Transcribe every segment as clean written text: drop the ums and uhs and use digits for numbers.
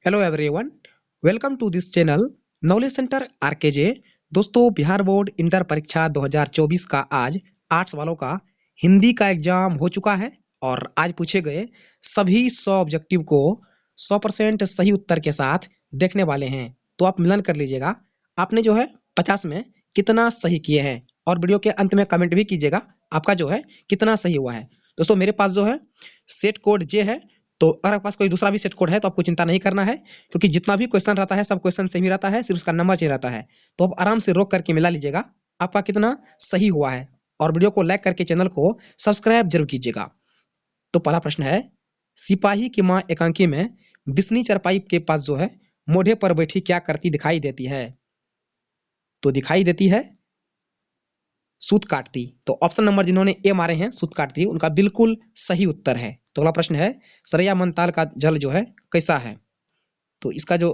Hello everyone, welcome to this channel knowledge centre RKJ. दोस्तों, Bihar board inter परीक्षा 2024 का आज 8 सवालों का हिंदी का एग्जाम हो चुका है और आज पूछे गए सभी 100 ऑब्जेक्टिव को 100% सही उत्तर के साथ देखने वाले हैं। तो आप मिलान कर लीजिएगा, आपने जो है 50 में कितना सही किए हैं और वीडियो के अंत में कमेंट भी कीजिएगा आपका जो है कितना सही हुआ है। दोस्तों, मेरे पास जो है सेट कोड जे है, तो अगर आपके पास कोई दूसरा भी सेट कोड है तो आपको चिंता नहीं करना है, क्योंकि जितना भी क्वेश्चन रहता है सब क्वेश्चन सेम ही रहता है, सिर्फ उसका नंबर चेंज रहता है। तो आप आराम से रोक करके मिला लीजिएगा आपका कितना सही हुआ है और वीडियो को लाइक करके चैनल को सब्सक्राइब जरूर कीजिएगा। तो पहला प्रश्न है, सिपाही की माँ एकांकी में बिस्नी चरपाई के पास जो है मोढ़े पर बैठी क्या करती दिखाई देती है? तो दिखाई देती है सूत काटती। तो ऑप्शन नंबर जिन्होंने ए मारे हैं सूत काटती, उनका बिल्कुल सही उत्तर है। तो अगला प्रश्न है, सरैया मनताल का जल जो है कैसा है? तो इसका जो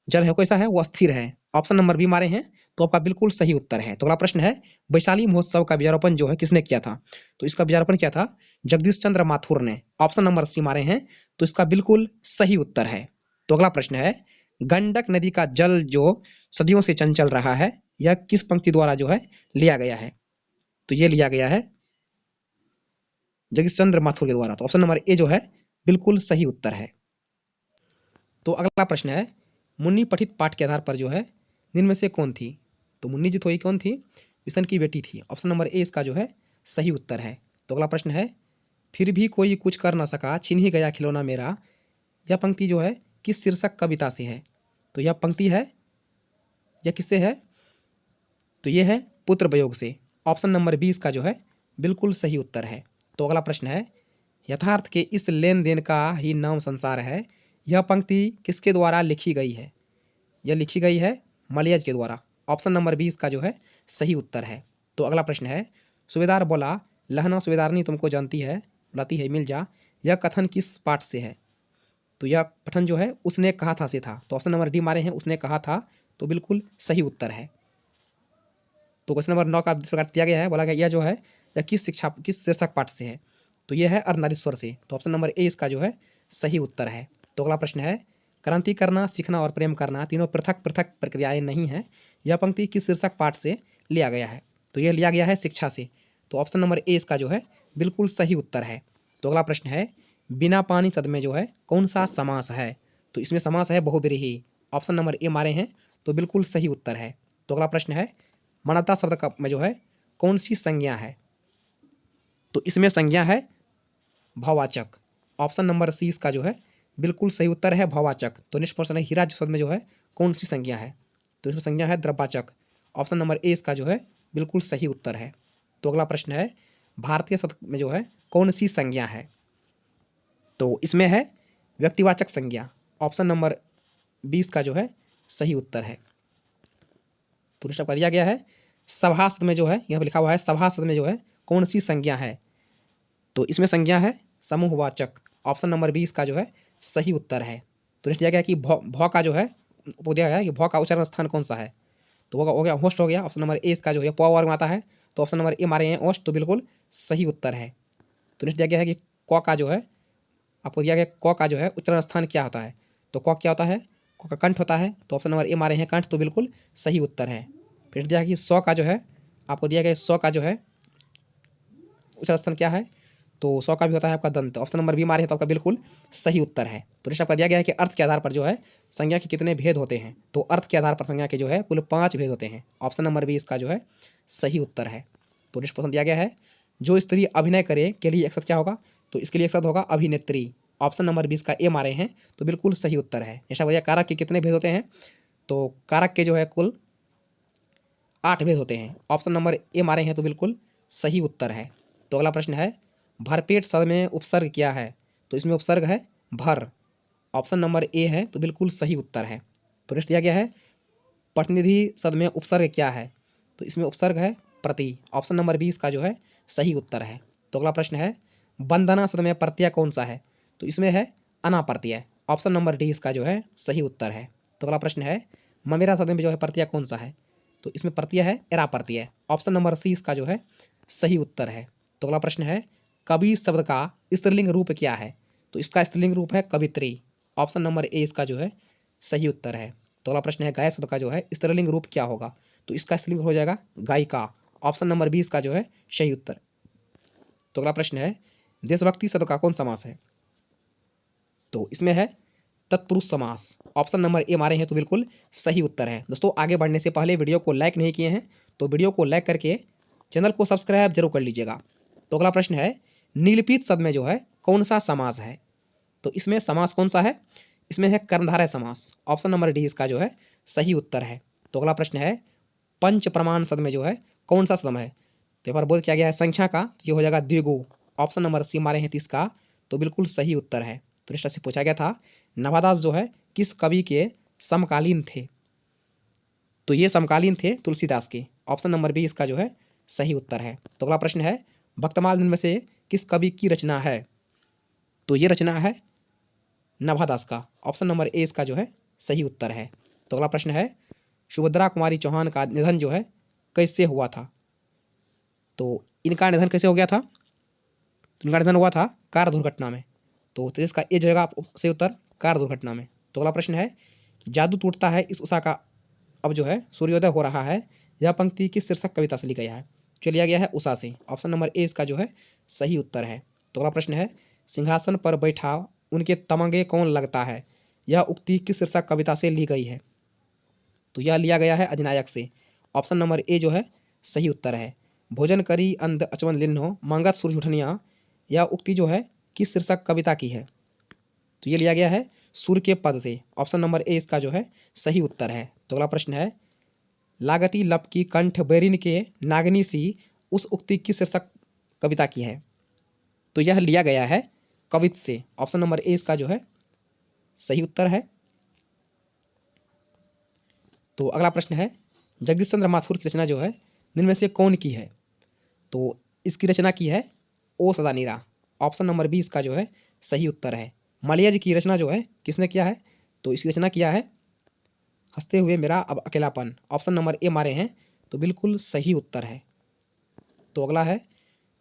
जल है कैसा है, वो स्थिर है। ऑप्शन नंबर बी मारे हैं तो आपका बिल्कुल सही उत्तर है। तो अगला प्रश्न है, वैशाली महोत्सव का बीजारोपण जो है किसने किया था? तो इसका बीजारोपण किया था जगदीश चंद्र माथुर ने। ऑप्शन नंबर सी मारे हैं तो इसका बिल्कुल सही उत्तर है। तो अगला प्रश्न है, गंडक नदी का जल जो सदियों से चंचल रहा है, यह किस पंक्ति द्वारा जो है लिया गया है? तो ये लिया गया है जगदीश चंद्र माथुर के द्वारा। तो ऑप्शन नंबर ए जो है बिल्कुल सही उत्तर है। तो अगला प्रश्न है, मुन्नी पठित पाठ के आधार पर जो है निम्न में से कौन थी? तो मुन्नी जी थोड़ी कौन थी? विष्णु की बेटी थी। ऑप्शन नंबर ए इसका जो है सही उत्तर है। तो अगला प्रश्न है, फिर भी कोई कुछ कर ना सका छिन ही गया खिलौना मेरा, यह पंक्ति जो है किस शीर्षक कविता से है? तो यह पंक्ति है, यह किससे है? तो यह है पुत्र वियोग से। ऑप्शन नंबर 20 का जो है बिल्कुल सही उत्तर है। तो अगला प्रश्न है, यथार्थ के इस लेन देन का ही नाम संसार है, यह पंक्ति किसके द्वारा लिखी गई है? यह लिखी गई है मलयज के द्वारा। ऑप्शन नंबर 20 का जो है सही उत्तर है। तो अगला प्रश्न है, सूबेदार बोला लहना सूबेदारनी तुमको जानती है बुलाती है मिल जा, यह कथन किस पाठ से है? तो यह पठन जो है उसने कहा था से था। तो ऑप्शन नंबर डी मारे हैं उसने कहा था, तो बिल्कुल सही उत्तर है। तो क्वेश्चन नंबर 9 का इस प्रकार दिया गया है, बोला गया यह जो है यह किस शीर्षक पाठ से है? तो यह है अर्धनारीश्वर से। तो ऑप्शन नंबर ए इसका जो है सही उत्तर है। तो अगला प्रश्न है, क्रांति करना सीखना और प्रेम करना तीनों पृथक पृथक प्रक्रियाएं नहीं हैं, यह पंक्ति किस शीर्षक पाठ से लिया गया है? तो यह लिया गया है शिक्षा से। तो ऑप्शन नंबर ए इसका जो है बिल्कुल सही उत्तर है। तो अगला प्रश्न है, बिना पानी शब्द में जो है कौन सा समास है? तो इसमें समास है बहुब्रीहि। ऑप्शन नंबर ए मारे हैं तो बिल्कुल सही उत्तर है। तो अगला प्रश्न है, मणता शब्द का में जो है कौन सी संज्ञा है? तो इसमें संज्ञा है भाववाचक। ऑप्शन नंबर सी इसका जो है बिल्कुल सही उत्तर है भाववाचक। तो नेक्स्ट प्रश्न है, हीरा शब्द में जो है कौन सी संज्ञा है? तो इसमें संज्ञा है द्रव्यवाचक। ऑप्शन नंबर ए इसका जो है बिल्कुल सही उत्तर है। तो अगला प्रश्न है, भारतीय शब्द में जो है कौन सी संज्ञा है? तो इसमें है व्यक्तिवाचक संज्ञा। ऑप्शन नंबर 20 का जो है सही उत्तर है। तो नेक्स्ट आपका दिया गया है, सभासद में जो है यहाँ पर लिखा हुआ है सभासद में जो है कौन सी संज्ञा है? तो इसमें संज्ञा है समूहवाचक। ऑप्शन नंबर 20 का जो है सही उत्तर है। तो नेक्स्ट दिया गया कि भौ का जो है वो दिया गया है कि भौ का उच्चारण स्थान कौन सा है? तो वो हो गया होस्ट हो गया। ऑप्शन नंबर ए इसका जो है प वर्ग में आता है। तो ऑप्शन नंबर ए मारे हैं ओस्ट, तो बिल्कुल सही उत्तर है। तो नेक्स्ट दिया गया है कि क का जो है आपको दिया गया क का जो है उच्चारण स्थान क्या होता है? तो क क्या होता है? क का कंठ होता है। तो ऑप्शन नंबर ए मारे हैं कंठ, तो बिल्कुल सही उत्तर है। फिर दिया कि 100 का जो है आपको दिया गया 100 का जो है उच्चारण स्थान क्या है? तो 100 का भी होता है आपका दंत। ऑप्शन नंबर बी मारे हैं तो आपका बिल्कुल सही उत्तर है। तो नेक्स्ट आपका दिया गया है कि अर्थ के आधार पर जो है संज्ञा के कितने भेद होते हैं? तो अर्थ के आधार पर संज्ञा के जो है कुल 5 भेद होते हैं। ऑप्शन नंबर बी इसका जो है सही उत्तर है। तो नेक्स्ट प्रश्न दिया गया है, जो स्त्री अभिनय करे के लिए एक शब्द क्या होगा? तो इसके लिए एक शब्द होगा अभिनेत्री। ऑप्शन नंबर 20 का ए मारे हैं तो बिल्कुल सही उत्तर है। नेक्स्ट भैया कारक के कितने भेद होते हैं? तो कारक के जो है कुल 8 भेद होते हैं। ऑप्शन नंबर ए मारे हैं तो बिल्कुल सही उत्तर है। तो अगला प्रश्न है, भरपेट शब्द में उपसर्ग क्या है? तो इसमें उपसर्ग है भर। ऑप्शन नंबर ए है तो बिल्कुल सही उत्तर है। तो नेक्स्ट दिया गया है, प्रतिनिधि शब्द में उपसर्ग क्या है? तो इसमें उपसर्ग है प्रति। ऑप्शन नंबर 20 का जो है सही उत्तर है। तो अगला प्रश्न है, वंदना शब्द में प्रत्यय कौन सा है? तो इसमें है अनाप्रत्यय। ऑप्शन नंबर डी इसका जो है सही उत्तर है। तो अगला प्रश्न है, ममेरा शब्द में जो है प्रत्यय कौन सा है? तो इसमें प्रत्यय है एरा प्रत्यय। ऑप्शन नंबर सी इसका जो है सही उत्तर है। तो अगला प्रश्न है, कवि शब्द का स्त्रीलिंग रूप क्या है? तो इसका स्त्रीलिंग रूप है कवित्री। ऑप्शन नंबर ए इसका जो है सही उत्तर है। तो अगला प्रश्न है गाय शब्द का जो है स्त्रीलिंग रूप क्या होगा? तो इसका स्त्रीलिंग हो जाएगा गायिका। ऑप्शन नंबर 20 का जो है सही उत्तर। तो अगला प्रश्न है देशभक्ति शब्द का कौन समास है? तो इसमें है तत्पुरुष समास। ऑप्शन नंबर ए मारे हैं तो बिल्कुल सही उत्तर है। दोस्तों आगे बढ़ने से पहले वीडियो को लाइक नहीं किए हैं तो वीडियो को लाइक करके चैनल को सब्सक्राइब जरूर कर लीजिएगा। तो अगला प्रश्न है नीलपीत शब्द में जो है कौन सा समास है? तो इसमें समास कौन सा है? इसमें है कर्मधारय समास। ऑप्शन नंबर डी इसका जो है सही उत्तर है। तो अगला प्रश्न है पंच प्रमाण शब्द में जो है कौन सा शब्द है? तो यहाँ पर बोध किया गया है संख्या का, तो ये हो जाएगा द्विगु। ऑप्शन नंबर सी मारे हैं 30 का, तो बिल्कुल सही उत्तर है। तो नेक्स्ट से पूछा गया था नवादास जो है किस कवि के समकालीन थे? तो ये समकालीन थे तुलसीदास के। ऑप्शन नंबर बी इसका जो है सही उत्तर है। तो अगला प्रश्न है भक्तमाल निम्न में से किस कवि की रचना है? तो ये रचना है नभादास का। ऑप्शन नंबर ए इसका जो है सही उत्तर है। तो अगला प्रश्न है सुभद्रा कुमारी चौहान का निधन जो है कैसे हुआ था? तो इनका निधन कैसे हो गया था? तो इनका निधन हुआ था कार दुर्घटना में। तो इसका ए जो है सही उत्तर कार दुर्घटना में। तो अगला प्रश्न है जादू टूटता है इस उषा का अब जो है सूर्योदय हो रहा है, यह पंक्ति किस शीर्षक कविता से ली गई है? जो लिया गया है उषा से। ऑप्शन नंबर ए इसका जो है सही उत्तर है। तो अगला प्रश्न है सिंहासन पर बैठा उनके तमंगे कौन लगता है, यह उक्ति किस शीर्षक कविता से ली गई है? तो यह लिया गया है अधिनायक से। ऑप्शन नंबर ए जो है सही उत्तर है। भोजन करी अंध अचवन लिन्हो मांगत सूरज उठनिया, यह उक्ति जो है किस शीर्षक कविता की है? तो ये लिया गया है सूर्य के पद से। ऑप्शन नंबर ए इसका जो है सही उत्तर है। तो अगला प्रश्न है लागती लप की कंठ बैरिन के नागनी सी, उस उक्ति किस शीर्षक कविता की है? तो यह लिया गया है कवित से। ऑप्शन नंबर ए इसका जो है सही उत्तर है। तो अगला प्रश्न है जगदीश चंद्र माथुर की रचना जो है निम्न में से कौन की है? तो इसकी रचना की है ओ सदानीरा। ऑप्शन नंबर बी इसका जो है सही उत्तर है। मलयज की रचना जो है किसने किया है? तो इसकी रचना किया है हंसते हुए मेरा अब अकेलापन। ऑप्शन नंबर ए मारे हैं तो बिल्कुल सही उत्तर है। तो अगला है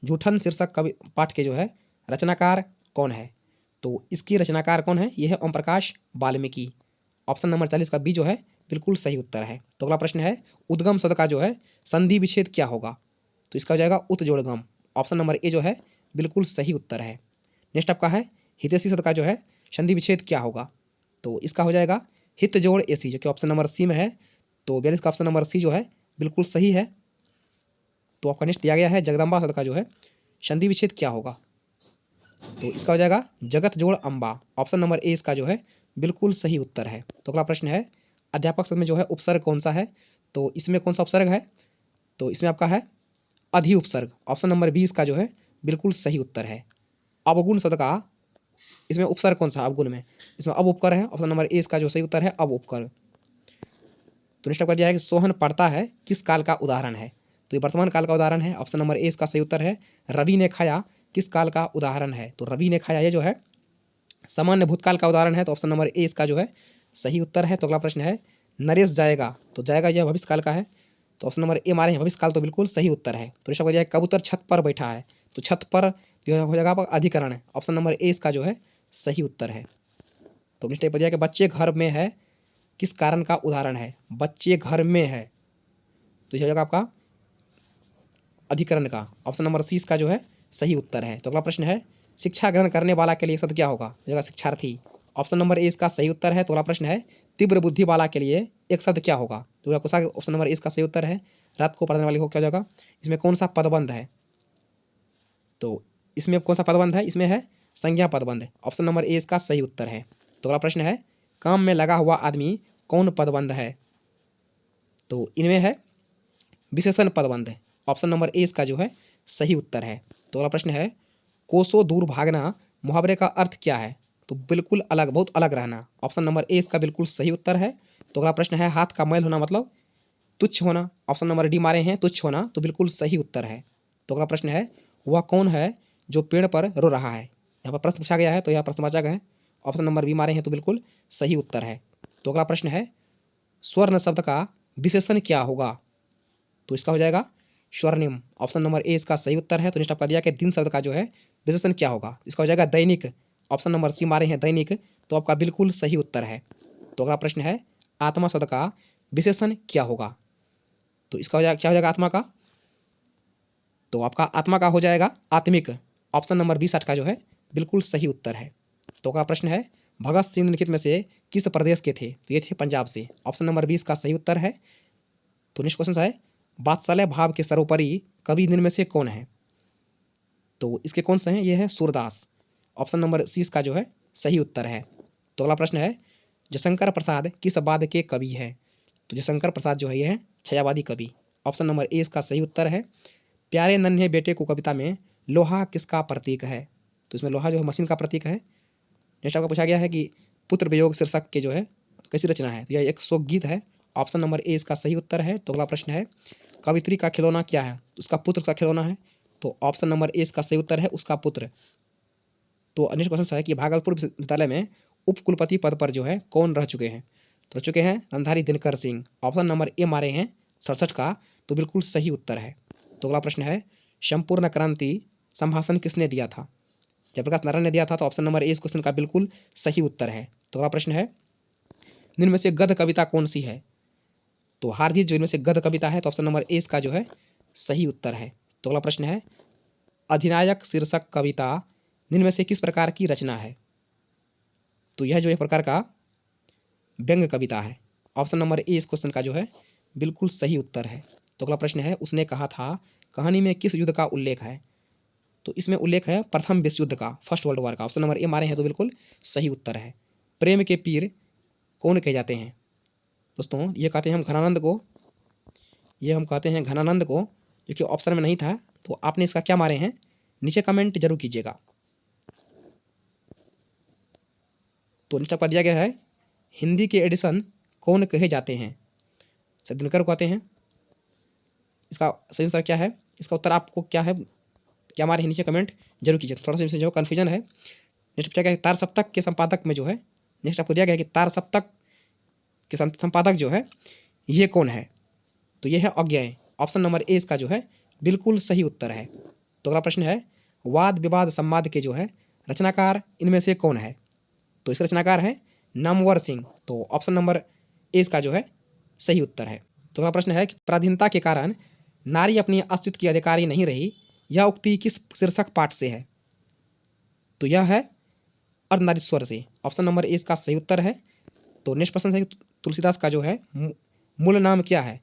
जूठन शीर्षक कवि पाठ के जो है रचनाकार कौन है? तो इसकी रचनाकार कौन है? यह है ओम प्रकाश वाल्मीकि। ऑप्शन नंबर 40 का बी जो है बिल्कुल सही उत्तर है। तो अगला प्रश्न है उद्गम शब्द का जो है संधि विच्छेद क्या होगा? तो इसका हो जाएगा उत जोड़ गम। ऑप्शन नंबर ए जो है बिल्कुल सही उत्तर है। नेक्स्ट आपका है हितैषी शब्द का जो है संधि विच्छेद क्या होगा? तो इसका हो जाएगा हित जोड़ एसी, जो कि ऑप्शन नंबर सी में है। तो 42 का ऑप्शन नंबर सी जो है बिल्कुल सही है। तो आपका नेक्स्ट दिया गया है जगदम्बा शब्द का जो है संधि विच्छेद क्या होगा? तो इसका हो जाएगा जगत जोड़ अम्बा। ऑप्शन नंबर ए इसका जो है बिल्कुल सही उत्तर है। तो अगला प्रश्न है अध्यापक शब्द में जो है उपसर्ग कौन सा है? तो इसमें कौन सा उपसर्ग है? तो इसमें आपका है अधि उपसर्ग। ऑप्शन नंबर बी इसका जो है बिल्कुल सही उत्तर है। अवगुण शब्द का इसमें उपसर्ग कौन सा? अवगुण में इसमें अब उपकर है। ऑप्शन नंबर ए इसका जो सही उत्तर है अब उपकर। तो नेक्स्ट आपका दिया है कि सोहन पढ़ता है किस काल का उदाहरण है? तो ये वर्तमान काल का उदाहरण है। ऑप्शन नंबर ए इसका सही उत्तर है। रवि ने खाया किस काल का उदाहरण है? तो रवि ने खाया ये जो है सामान्य भूतकाल का उदाहरण है। तो ऑप्शन नंबर ए इसका जो है सही उत्तर है। तो अगला प्रश्न है नरेश जाएगा, तो जाएगा यह भविष्य काल का है। तो ऑप्शन नंबर ए मारे हैं भविष्य काल, तो बिल्कुल सही उत्तर है। तो ऋषभ है कबूतर छत पर बैठा है, तो छत पर जो हो जाएगा आपका अधिकरण है। ऑप्शन नंबर ए इसका जो है सही उत्तर है। तो नेक्स्ट पर कि बच्चे घर में है किस कारण का उदाहरण है? बच्चे घर में है तो यह हो जाएगा आपका अधिकरण का। ऑप्शन नंबर सी इसका जो है सही उत्तर है। तो अगला प्रश्न है शिक्षा ग्रहण करने वाला के लिए शब्द क्या होगा? जगह शिक्षार्थी। ऑप्शन नंबर ए इसका सही उत्तर है। तो अगला प्रश्न है तीव्र बुद्धि वाला के लिए एक शब्द क्या होगा? तो ऑप्शन नंबर ए इसका सही उत्तर है। रात को पढ़ने वाले को क्या हो जाएगा? इसमें कौन सा पदबंध है? तो इसमें कौन सा पदबंध है? इसमें है संज्ञा पदबंध। ऑप्शन नंबर ए इसका सही उत्तर है। तो अगला प्रश्न है काम में लगा हुआ आदमी कौन पदबंध है? तो इनमें है विशेषण पदबंध है। ऑप्शन नंबर ए इसका जो है सही उत्तर है। तो अगला प्रश्न है कोसों दूर भागना मुहावरे का अर्थ क्या है? तो बिल्कुल अलग, बहुत अलग रहना। ऑप्शन नंबर ए इसका बिल्कुल सही उत्तर है। तो अगला प्रश्न है हाथ का मैल होना मतलब तुच्छ होना। ऑप्शन नंबर डी मारे हैं तुच्छ होना, तो बिल्कुल सही उत्तर है। तो अगला प्रश्न है वह कौन है जो पेड़ पर रो रहा है? यहाँ पर प्रश्न पूछा गया है, तो यह प्रश्नवाचक है। ऑप्शन नंबर बी मारे हैं तो बिल्कुल सही उत्तर है। तो अगला प्रश्न है स्वर्ण शब्द का विशेषण क्या होगा? तो इसका हो जाएगा स्वर्णिम। ऑप्शन नंबर ए इसका सही उत्तर है। तो नेक्स्ट आपका दिया कि दिन शब्द का जो है विशेषण क्या होगा? इसका हो जाएगा दैनिक। ऑप्शन नंबर सी मारे हैं दैनिक, तो आपका बिल्कुल सही उत्तर है। तो अगला प्रश्न है आत्मा शब्द का विशेषण क्या होगा? तो इसका क्या हो जाएगा आत्मा का? तो आपका आत्मा का हो जाएगा आत्मिक। ऑप्शन नंबर 20 का जो है बिल्कुल सही उत्तर है। तो अगला प्रश्न है भगत सिंह निम्नलिखित में से किस प्रदेश के थे? तो ये थे पंजाब से। ऑप्शन नंबर 20 का सही उत्तर है। तो नेक्स्ट क्वेश्चन है वात्सल्य भाव के सर्वोपरि कवि निम्न में से कौन है? तो इसके कौन से हैं? ये है सूरदास। ऑप्शन नंबर 30 का जो है सही उत्तर है। तो अगला प्रश्न है जयशंकर प्रसाद किस वाद्य के कवि है? तो जयशंकर प्रसाद जो है ये है छायावादी कवि। ऑप्शन नंबर ए इसका सही उत्तर है। प्यारे नन्हे बेटे को कविता में लोहा किसका प्रतीक है? तो इसमें लोहा जो है मशीन का प्रतीक है। नेक्स्ट आपको पूछा गया है कि पुत्र वियोग शीर्षक के जो है कैसी रचना है? तो यह एक शोक गीत है। ऑप्शन नंबर ए इसका सही उत्तर है। तो अगला प्रश्न है कवित्री का खिलौना क्या है? तो उसका पुत्र का खिलौना है। तो ऑप्शन नंबर ए इसका सही उत्तर है उसका पुत्र। तो नेक्स्ट क्वेश्चन है कि भागलपुर विश्वविद्यालय में उप कुलपति पद पर जो है कौन रह चुके हैं? तो रह चुके हैं Randhari Dinkar Singh. Option number A मारे हैं 67 का, तो बिल्कुल सही उत्तर है। तो अगला प्रश्न है संपूर्ण क्रांति संभाषण किसने दिया था? जयप्रकाश नारायण ने दिया था। तो ऑप्शन नंबर ए इस क्वेश्चन का बिल्कुल सही उत्तर है। तो अगला प्रश्न है निम्न में से गद्य कविता कौन सी है? तो हार जीत जो इनमें से गद्य कविता है। तो ऑप्शन नंबर ए इसका जो है सही उत्तर है। तो अगला प्रश्न है अधिनायक शीर्षक कविता निम्न में से किस प्रकार की रचना है? तो यह जो एक प्रकार का व्यंग्य कविता है। ऑप्शन नंबर ए इस क्वेश्चन का जो है बिल्कुल सही उत्तर है। तो अगला प्रश्न है उसने कहा था कहानी में किस युद्ध का उल्लेख है? तो इसमें उल्लेख है प्रथम विश्व युद्ध का, फर्स्ट वर्ल्ड वॉर का। ऑप्शन नंबर ए मारे हैं तो बिल्कुल सही उत्तर है। प्रेम के पीर कौन कहे जाते हैं? दोस्तों ये कहते हैं हम घनानंद को, ये हम कहते हैं घनानंद को, जो कि ऑप्शन में नहीं था। तो आपने इसका क्या मारे हैं नीचे कमेंट जरूर कीजिएगा। तो नीचे पर दिया गया है हिंदी के एडिशन कौन कहे जाते हैं? सर दिनकर को कहते हैं। इसका सही उत्तर क्या है? इसका उत्तर आपको क्या है, क्या हमारे नीचे कमेंट जरूर कीजिए। थोड़ा सा इसमें जो कन्फ्यूजन है। नेक्स्ट पूछा गया है तार सप्तक के संपादक में जो है, नेक्स्ट आपको दिया गया है कि तार सप्तक के संपादक जो है ये कौन है? तो ये है अज्ञेय। ऑप्शन नंबर ए इसका जो है बिल्कुल सही उत्तर है। तो अगला प्रश्न है वाद विवाद संवाद के जो है रचनाकार इनमें से कौन है? तो इसका रचनाकार है नामवर सिंह। तो ऑप्शन नंबर ए इसका जो है सही उत्तर है। तो अगला प्रश्न है कि पराधीनता के कारण नारी अपनी अस्तित्व की अधिकारी नहीं रही, यह उक्ति किस शीर्षक पाठ से है? तो यह है अर्धनारीश्वर से। ऑप्शन नंबर ए इसका सही उत्तर है। तो नेक्स्ट प्रश्न है तुलसीदास का जो है मूल नाम क्या है?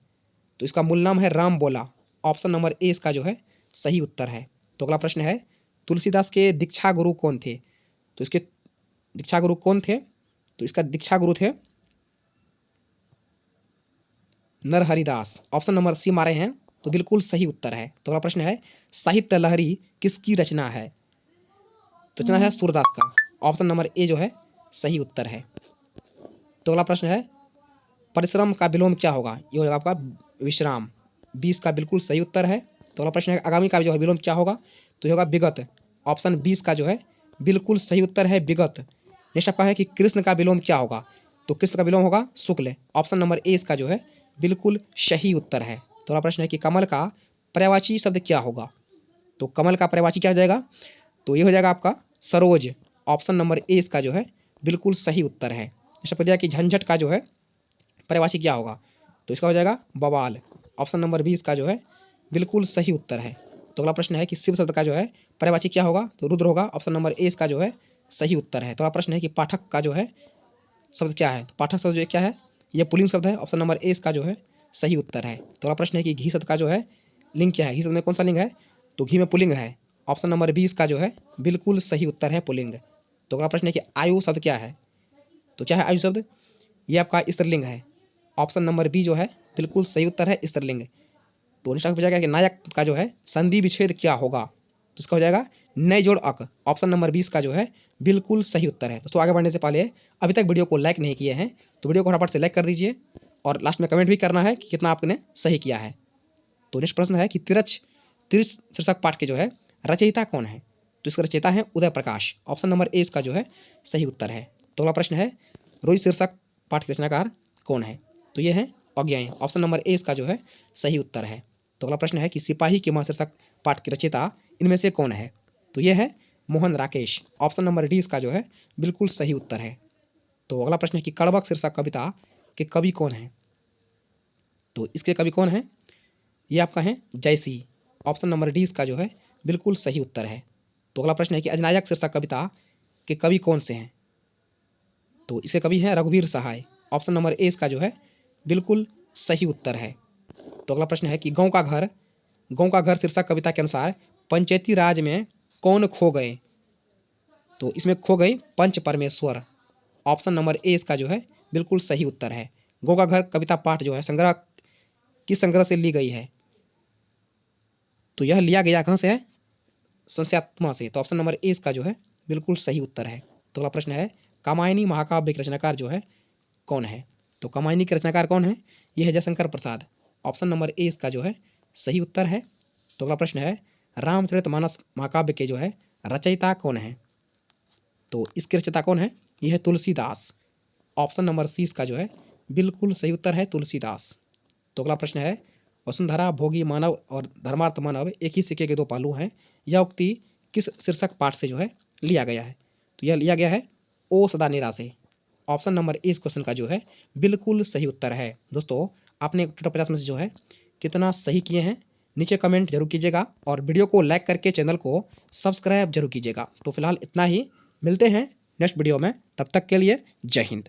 तो इसका मूल नाम है राम बोला। ऑप्शन नंबर ए इसका जो है सही उत्तर है। तो अगला प्रश्न है तुलसीदास के दीक्षा गुरु कौन थे? तो इसके दीक्षा गुरु कौन थे? तो इसका दीक्षा गुरु थे नरहरिदास। ऑप्शन नंबर सी मारे हैं तो बिल्कुल सही उत्तर है। तो अगला प्रश्न है साहित्य लहरी किसकी रचना है? तो रचना है सूरदास का। ऑप्शन नंबर ए जो है सही उत्तर है। तो अगला प्रश्न है परिश्रम का विलोम क्या होगा? ये होगा आपका विश्राम। 20 का बिल्कुल सही उत्तर है। तो अगला प्रश्न है आगामी का जो है विलोम क्या होगा? तो ये होगा विगत। ऑप्शन 20 का जो है बिल्कुल सही उत्तर है विगत। नेक्स्ट आपका है कि कृष्ण का विलोम क्या होगा? तो कृष्ण का विलोम होगा शुक्ल। ऑप्शन नंबर ए इसका जो है बिल्कुल सही उत्तर है। तो अगला प्रश्न है कि कमल का पर्यायवाची शब्द क्या होगा? तो कमल का पर्यायवाची क्या हो जाएगा? तो ये हो जाएगा आपका सरोज। ऑप्शन नंबर ए इसका जो है बिल्कुल सही उत्तर है। जैसे पूछा कि झंझट का जो है पर्यायवाची क्या होगा? तो इसका हो जाएगा बवाल। ऑप्शन नंबर 20 का जो है बिल्कुल सही उत्तर है। तो अगला प्रश्न है कि शिव शब्द का जो है पर्यायवाची क्या होगा? तो रुद्र होगा। ऑप्शन नंबर ए इसका जो है सही उत्तर है। तो अगला प्रश्न है कि पाठक का जो है शब्द क्या है? तो पाठक शब्द जो क्या है? ये पुल्लिंग शब्द है। ऑप्शन नंबर ए इसका जो है सही उत्तर है। तो अगला प्रश्न है कि घी शब्द का जो है लिंग क्या है? घी शब्द में कौन सा लिंग है? तो घी में पुल्लिंग है। ऑप्शन नंबर 20 का जो है बिल्कुल सही उत्तर है पुल्लिंग। तो अगला प्रश्न है कि आयु शब्द क्या है? तो क्या है आयु शब्द? ये आपका स्त्रीलिंग है। ऑप्शन नंबर बी जो है बिल्कुल सही उत्तर है स्त्रीलिंग। तो नेक्स्ट पूछा गया कि नायक का जो है संधि विच्छेद क्या होगा? तो इसका हो जाएगा नए जोड़ अक। ऑप्शन नंबर 20 का जो है बिल्कुल सही उत्तर है। दोस्तों आगे बढ़ने से पहले अभी तक वीडियो को लाइक नहीं किए हैं तो वीडियो को फटाफट से लाइक कर दीजिए और लास्ट में कमेंट भी करना है कि कितना आपने सही किया है। तो नेक्स्ट प्रश्न है कि तिरछ शीर्षक पाठ के जो है रचयिता कौन है? तो इसका रचयिता है उदय प्रकाश। ऑप्शन नंबर ए इसका जो है सही उत्तर है। तो अगला प्रश्न है रोज शीर्षक पाठ के रचनाकार कौन है? तो ये है अज्ञेय। ऑप्शन नंबर ए इसका जो है सही उत्तर है। तो अगला प्रश्न है कि सिपाही के मां शीर्षक पाठ के रचयिता इनमें से कौन है? तो ये है Mohan Rakesh. Option number D इसका जो है बिल्कुल सही उत्तर है। तो अगला प्रश्न है कि कड़बक शीर्षक कविता के कवि कौन हैं? तो इसके कवि कौन हैं? ये आपका है जयसी। ऑप्शन नंबर डी इसका जो है बिल्कुल सही उत्तर है। तो अगला प्रश्न है कि अधिनायक शीर्षक कविता के कवि कौन से हैं? तो इसके कवि हैं रघुवीर सहाय। ऑप्शन नंबर ए इसका जो है बिल्कुल सही उत्तर है। तो अगला प्रश्न है कि गाँव का घर शीर्षक कविता के अनुसार पंचायती राज में कौन खो गए? तो इसमें खो गए पंच परमेश्वर। ऑप्शन नंबर ए इसका जो है बिल्कुल सही उत्तर है। गाँव का घर कविता पाठ जो है संग्रह किस संग्रह से ली गई है? तो यह लिया गया कहाँ से है? संस्यात्मा से। तो ऑप्शन नंबर ए इसका जो है बिल्कुल सही उत्तर है। तो अगला प्रश्न है कामायनी महाकाव्य के रचनाकार जो है कौन है? तो कामायनी के रचनाकार कौन है? यह है जयशंकर प्रसाद। ऑप्शन नंबर ए इसका जो है सही उत्तर है। तो अगला प्रश्न है रामचरितमानस महाकाव्य के जो है रचयिता कौन है? तो इसके रचयिता कौन है? यह है तुलसीदास। ऑप्शन नंबर सी इसका जो है बिल्कुल सही उत्तर है तुलसीदास। तो अगला प्रश्न है वसुंधरा भोगी मानव और धर्मार्थ मानव एक ही सिक्के के दो पहलू हैं, यह उक्ति किस शीर्षक पाठ से जो है लिया गया है? तो यह लिया गया है ओ सदा निरा से। ऑप्शन नंबर ए इस क्वेश्चन का जो है बिल्कुल सही उत्तर है। दोस्तों आपने टोटल 50 में से जो है कितना सही किए हैं नीचे कमेंट जरूर कीजिएगा और वीडियो को लाइक करके चैनल को सब्सक्राइब जरूर कीजिएगा। तो फिलहाल इतना ही, मिलते हैं नेक्स्ट वीडियो में, तब तक के लिए जय हिंद।